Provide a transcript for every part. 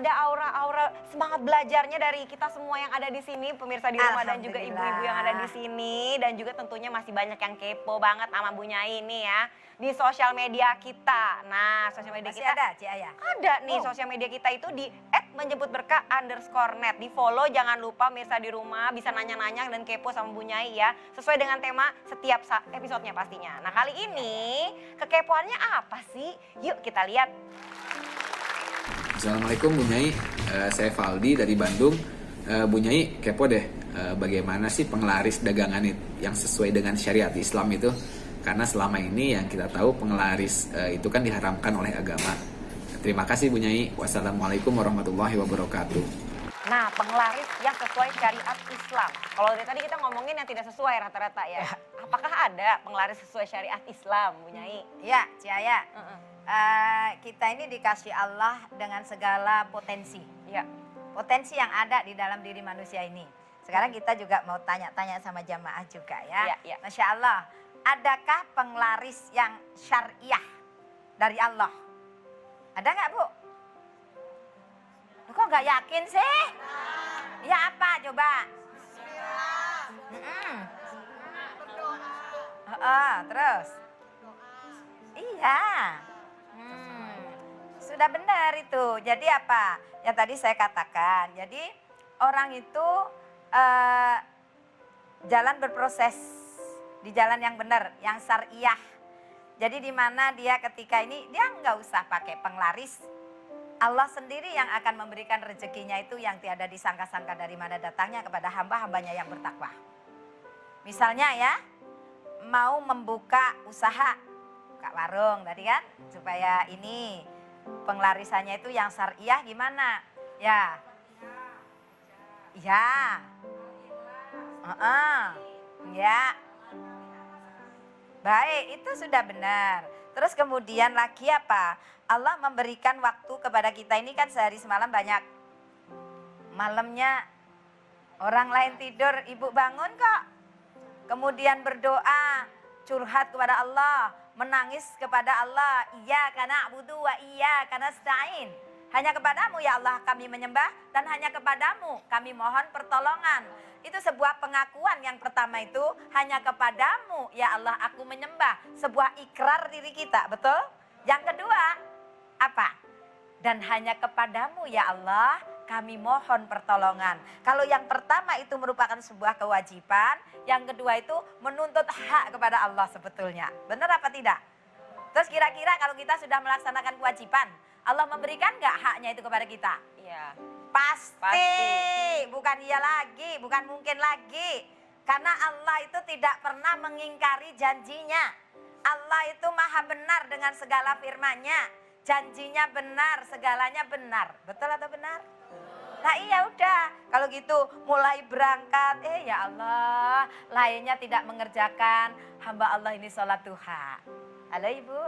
ada aura-aura semangat belajarnya dari kita semua yang ada di sini, pemirsa di rumah dan juga ibu-ibu yang ada di sini. Dan juga tentunya masih banyak yang kepo banget sama Bu Nyai ini ya. Di sosial media kita. Nah, sosial media Masih kita ada, Ci Ayah? ada nih, sosial media kita itu di @menjemputberkah_net. Di follow, jangan lupa pemirsa di rumah bisa nanya-nanya dan kepo sama Bu Nyai ya. Sesuai dengan tema setiap episodenya pastinya. Nah, kali ini kekepoannya apa sih? Yuk kita lihat. Assalamualaikum Bu Nyai, saya Valdi dari Bandung. Bu Nyai kepo deh, bagaimana sih penglaris dagangan yang sesuai dengan syariat Islam itu? Karena selama ini yang kita tahu penglaris itu kan diharamkan oleh agama. Terima kasih Bu Nyai. Wassalamualaikum warahmatullahi wabarakatuh. Nah, penglaris yang sesuai syariat Islam. Kalau dari tadi kita ngomongin yang tidak sesuai rata-rata ya. Apakah ada penglaris sesuai syariat Islam, Bu Nyai? Ya, Ci Ayah. Kita ini dikasih Allah dengan segala potensi. Ya. Potensi yang ada di dalam diri manusia ini. Sekarang kita juga mau tanya-tanya sama jamaah juga ya. Ya. Masya Allah, adakah penglaris yang syariah dari Allah? Ada nggak, Bu? Kok nggak yakin sih? Ya apa coba? Terus? Iya. Sudah benar itu. Jadi apa? Yang tadi saya katakan. Jadi orang itu jalan berproses di jalan yang benar, yang syariah. Jadi di mana dia ketika ini dia nggak usah pakai penglaris. Allah sendiri yang akan memberikan rezekinya itu yang tiada disangka-sangka dari mana datangnya kepada hamba-hambanya yang bertakwa. Misalnya ya, mau membuka usaha, buka warung tadi kan, supaya ini penglarisannya itu yang syariah gimana? Ya. Baik, itu sudah benar. Terus kemudian lagi apa? Allah memberikan waktu kepada kita ini kan sehari semalam banyak. Malamnya orang lain tidur, ibu bangun kok. Kemudian berdoa, curhat kepada Allah, menangis kepada Allah. Iyyaka na'budu wa iyyaka nasta'in. Hanya kepadamu ya Allah kami menyembah dan hanya kepadamu kami mohon pertolongan. Itu sebuah pengakuan yang pertama itu hanya kepadamu ya Allah aku menyembah. Sebuah ikrar diri kita, betul? Yang kedua apa? Dan hanya kepadamu ya Allah kami mohon pertolongan. Kalau yang pertama itu merupakan sebuah kewajiban, yang kedua itu menuntut hak kepada Allah sebetulnya. Benar apa tidak? Terus kira-kira kalau kita sudah melaksanakan kewajiban, Allah memberikan nggak haknya itu kepada kita? Iya. Pasti. Bukan iya lagi, bukan mungkin lagi. Karena Allah itu tidak pernah mengingkari janjinya. Allah itu maha benar dengan segala firman-Nya. Janjinya benar, segalanya benar. Betul atau benar? Nah iya udah, kalau gitu mulai berangkat, ya Allah, lainnya tidak mengerjakan, hamba Allah ini sholat duha. Halo Ibu?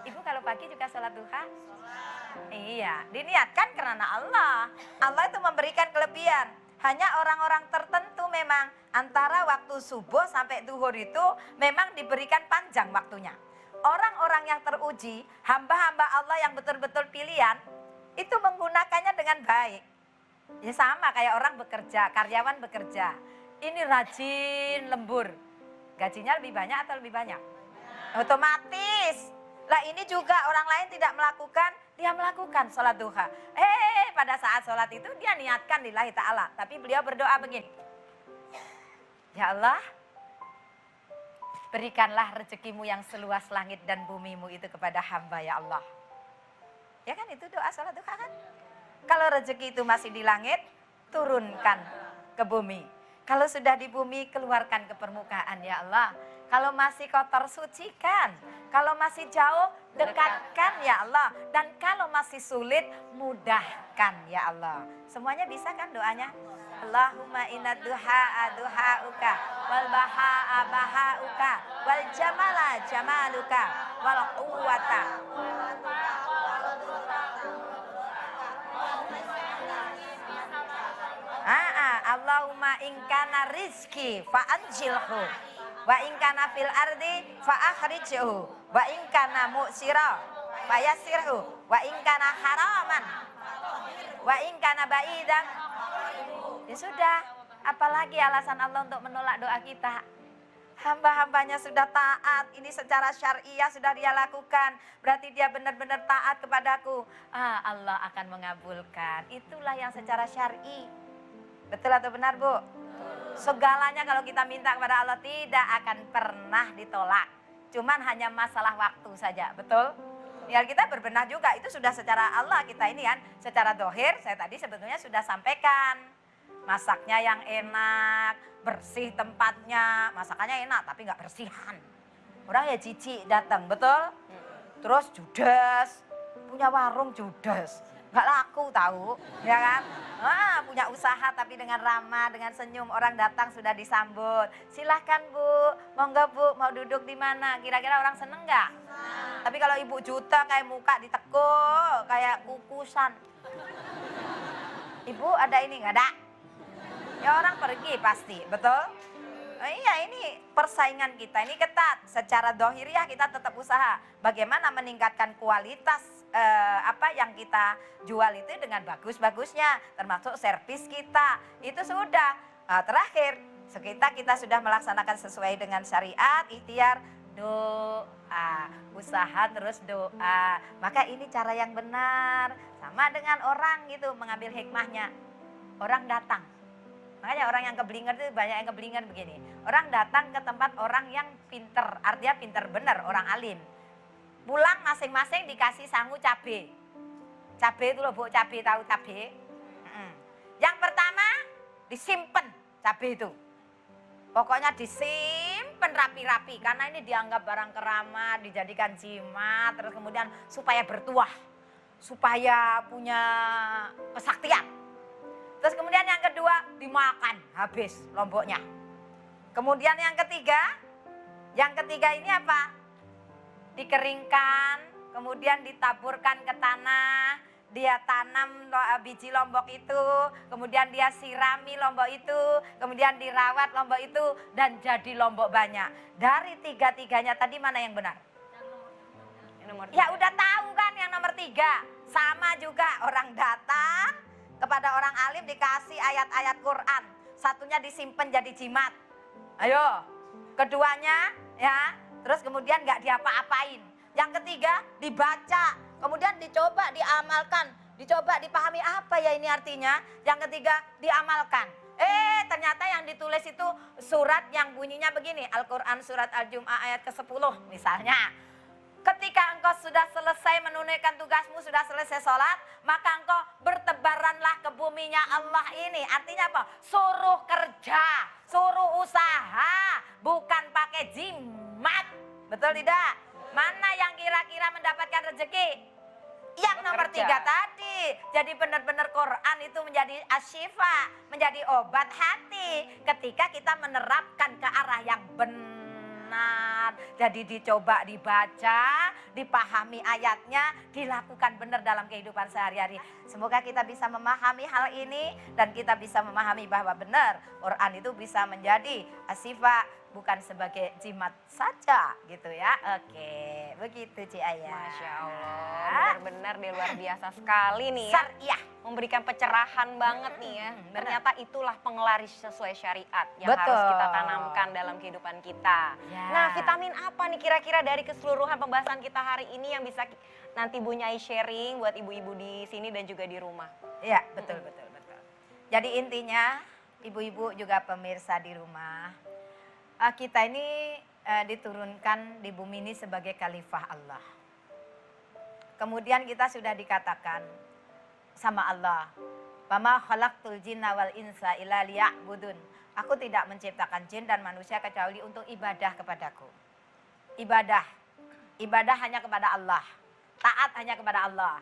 Ibu kalau pagi juga sholat duha? Iya, diniatkan karena Allah. Allah itu memberikan kelebihan. Hanya orang-orang tertentu memang antara waktu subuh sampai duhur itu memang diberikan panjang waktunya. Orang-orang yang teruji, hamba-hamba Allah yang betul-betul pilihan, itu menggunakannya dengan baik. Ya sama kayak orang bekerja, karyawan bekerja. Ini rajin lembur. Gajinya lebih banyak atau lebih banyak? Otomatis. Lah ini juga orang lain tidak melakukan, dia melakukan sholat duha. Pada saat sholat itu dia niatkan lillahi ta'ala. Tapi beliau berdoa begini. Ya Allah, berikanlah rezekimu yang seluas langit dan bumimu itu kepada hamba ya Allah. Ya kan itu doa sholat duha kan? Kalau rezeki itu masih di langit, turunkan ke bumi. Kalau sudah di bumi, keluarkan ke permukaan ya Allah. Kalau masih kotor, sucikan. Kalau masih jauh, dekatkan ya Allah. Dan kalau masih sulit, mudahkan ya Allah. Semuanya bisa kan doanya? Allahumma inna duha'a duha'uka, wal baha'a baha'uka, wal jamala jamaluka, wal quwwata. Allahumma ingkana rizki fa'anjilhu. Wa ingkana fil ardi fa akhrijhu wa ingkana mu'sira fa yassirhu Wa in kana haraman. Wa in kana ba'idan. Ya sudah, apalagi alasan Allah untuk menolak doa kita? Hamba-hambanya sudah taat, ini secara syariah sudah dia lakukan. Berarti dia benar-benar taat kepadaku. Allah akan mengabulkan. Itulah yang secara syar'i. Betul atau benar, Bu? Segalanya kalau kita minta kepada Allah tidak akan pernah ditolak. Cuman hanya masalah waktu saja, betul? Biar kita berbenah juga, itu sudah secara Allah kita ini kan. Secara dohir, saya tadi sebetulnya sudah sampaikan. Masaknya yang enak, bersih tempatnya, masakannya enak tapi nggak bersihan. Orang ya jijik datang, betul? Terus judes, punya warung judes, nggak laku tahu, ya kan? Punya usaha tapi dengan ramah, dengan senyum, orang datang sudah disambut. Silahkan Bu, monggo Bu, mau duduk di mana? Kira-kira orang seneng nggak? Tapi kalau ibu juta kayak muka ditekuk, kayak kukusan. Ibu ada ini nggak ada? Ya orang pergi pasti, betul? Iya ini persaingan kita ini ketat. Secara dohiriah kita tetap usaha. Bagaimana meningkatkan kualitas apa yang kita jual itu dengan bagus-bagusnya. Termasuk servis kita. Itu sudah. Terakhir, kita sudah melaksanakan sesuai dengan syariat, ikhtiar, doa. Usaha terus doa. Maka ini cara yang benar. Sama dengan orang gitu, mengambil hikmahnya. Orang datang. Makanya orang yang keblinger itu banyak yang keblinger begini. Orang datang ke tempat orang yang pinter, artinya pinter bener, orang alim. Pulang masing-masing dikasih sangu cabe. Cabe itu loh Bu, cabe tahu cabe? Yang pertama disimpan cabe itu. Pokoknya disimpan rapi-rapi karena ini dianggap barang keramat, dijadikan jimat, terus kemudian supaya bertuah, supaya punya kesaktian. Terus kemudian yang kedua dimakan habis lomboknya. Kemudian yang ketiga ini apa? Dikeringkan, kemudian ditaburkan ke tanah, dia tanam biji lombok itu, kemudian dia sirami lombok itu, kemudian dirawat lombok itu dan jadi lombok banyak. Dari tiga-tiganya tadi mana yang benar? Ya udah tahu kan yang nomor 3. Sama juga orang datang kepada orang alim dikasih ayat-ayat Quran. Satunya disimpan jadi jimat. Ayo. Keduanya ya, terus kemudian nggak diapa-apain. Yang ketiga dibaca, kemudian dicoba diamalkan, dicoba dipahami apa ya ini artinya. Yang ketiga diamalkan. Ternyata yang ditulis itu surat yang bunyinya begini. Al-Quran surat Al-Jum'ah ayat ke-10 misalnya. Ketika engkau sudah selesai menunaikan tugasmu, sudah selesai sholat, maka engkau bertebaranlah ke buminya Allah ini. Artinya apa? Suruh kerja, suruh usaha, bukan pakai jimat. Betul tidak? Mana yang kira-kira mendapatkan rezeki? Yang nomor 3 tadi. Jadi benar-benar Quran itu menjadi asyifa, menjadi obat hati. Ketika kita menerapkan ke arah yang benar. Jadi dicoba dibaca, dipahami ayatnya, dilakukan benar dalam kehidupan sehari-hari. Semoga kita bisa memahami hal ini dan kita bisa memahami bahwa benar Quran itu bisa menjadi asyifa, bukan sebagai jimat saja gitu ya. Oke, begitu Ci Ayah. Masya Allah, benar-benar luar biasa sekali nih ya. Syariah. Memberikan pencerahan banget nih ya. Ternyata itulah penglaris sesuai syariat yang Betul. harus kita tanamkan dalam kehidupan kita. Ya. Nah, vitamin apa nih kira-kira dari keseluruhan pembahasan kita hari ini yang bisa nanti Bu Nyai sharing buat ibu-ibu di sini dan juga di rumah? Iya, betul. Jadi intinya ibu-ibu juga pemirsa di rumah, kita ini diturunkan di bumi ini sebagai khalifah Allah. Kemudian kita sudah dikatakan sama Allah, "Wama khalaqtul jinna wal insa illa liya'budun." Aku tidak menciptakan jin dan manusia kecuali untuk ibadah kepadaku. Ibadah hanya kepada Allah. Taat hanya kepada Allah.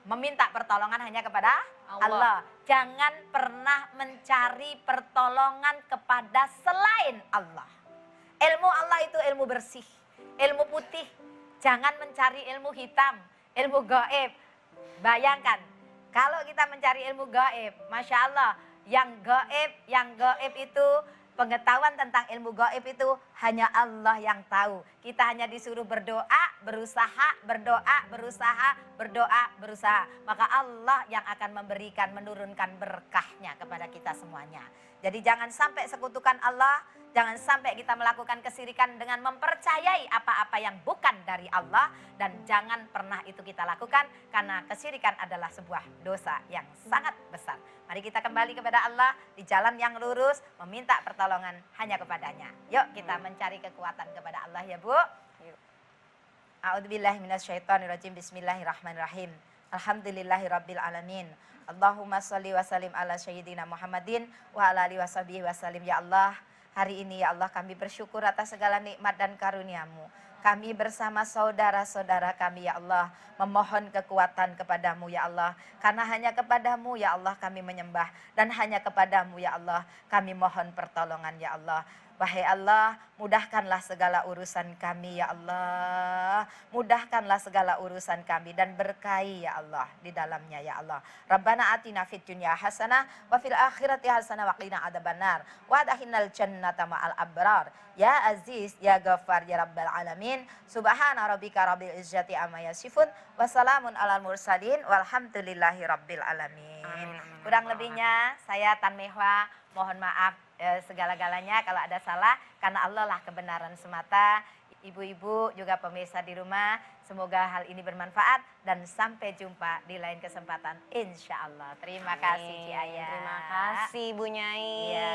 Meminta pertolongan hanya kepada Allah. Jangan pernah mencari pertolongan kepada selain Allah. Ilmu Allah itu ilmu bersih, ilmu putih. Jangan mencari ilmu hitam, ilmu gaib. Bayangkan, kalau kita mencari ilmu gaib, Masya Allah, yang gaib itu, pengetahuan tentang ilmu gaib itu hanya Allah yang tahu. Kita hanya disuruh berdoa berusaha, berdoa, berusaha. Maka Allah yang akan memberikan, menurunkan berkahnya kepada kita semuanya. Jadi jangan sampai sekutukan Allah, jangan sampai kita melakukan kesirikan dengan mempercayai apa-apa yang bukan dari Allah. Dan jangan pernah itu kita lakukan karena kesirikan adalah sebuah dosa yang sangat besar. Mari kita kembali kepada Allah di jalan yang lurus, meminta pertolongan hanya kepadanya. Yuk kita mencari kekuatan kepada Allah ya Bu. A'udzubillahi minasyaitonirrajim. Bismillahirrahmanirrahim. Alhamdulillahirabbil alamin. Allahumma shalli wa sallim ala sayyidina Muhammadin wa ala alihi washabihi wasallim. Ya Allah, hari ini ya Allah kami bersyukur atas segala nikmat dan karunia-Mu. Kami bersama saudara-saudara kami ya Allah memohon kekuatan kepadamu ya Allah. Karena hanya kepadamu ya Allah kami menyembah. Dan hanya kepadamu ya Allah kami mohon pertolongan ya Allah. Wahai Allah, mudahkanlah segala urusan kami ya Allah. Mudahkanlah segala urusan kami dan berkahi ya Allah di dalamnya ya Allah. Rabbana atina fid dunya hasanah wa fil akhirati hasanah wa qina adzabannar. Wa adkhilnal jannata ma'al abrar. Ya Aziz, ya Ghaffar, ya Rabbal alamin. Subhana rabbika rabbil izzati amma yasifun wa salamun alal mursalin walhamdulillahi rabbil alamin. Kurang lebihnya saya Tan Mehwa mohon maaf segala-galanya kalau ada salah, karena Allah lah kebenaran semata. Ibu-ibu juga pemirsa di rumah, semoga hal ini bermanfaat dan sampai jumpa di lain kesempatan insya Allah. Terima kasih Ci Ayah. Terima kasih Bu Nyai. Iya.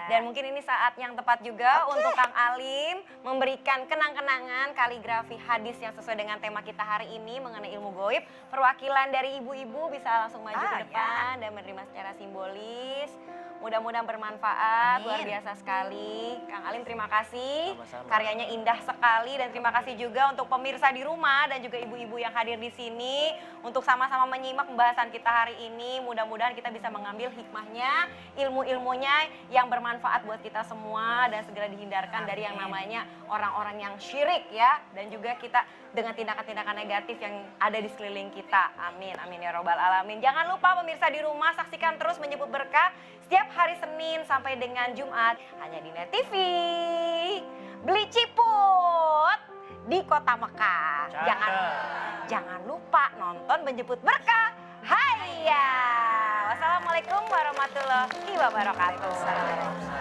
Dan mungkin ini saat yang tepat juga untuk Kang Alim memberikan kenang-kenangan kaligrafi hadis yang sesuai dengan tema kita hari ini mengenai ilmu goib. Perwakilan dari ibu-ibu bisa langsung maju ke depan dan menerima secara simbolis. Mudah-mudahan bermanfaat, luar biasa sekali. Kang Alim terima kasih, karyanya indah sekali dan terima kasih juga untuk pemirsa di rumah dan juga ibu-ibu yang hadir di sini untuk sama-sama menyimak pembahasan kita hari ini. Mudah-mudahan kita bisa mengambil hikmahnya, ilmu-ilmunya yang bermanfaat buat kita semua dan segera dihindarkan dari yang namanya orang-orang yang syirik ya, dan juga kita dengan tindakan-tindakan negatif yang ada di sekeliling kita. Amin, amin ya robbal alamin. Jangan lupa pemirsa di rumah saksikan terus Menyebut Berkah setiap hari Senin sampai dengan Jumat hanya di Net TV. Beli ciput di Kota Mekah. Jangan lupa nonton Menyebut Berkah. Hayya. Wassalamualaikum warahmatullahi wabarakatuh.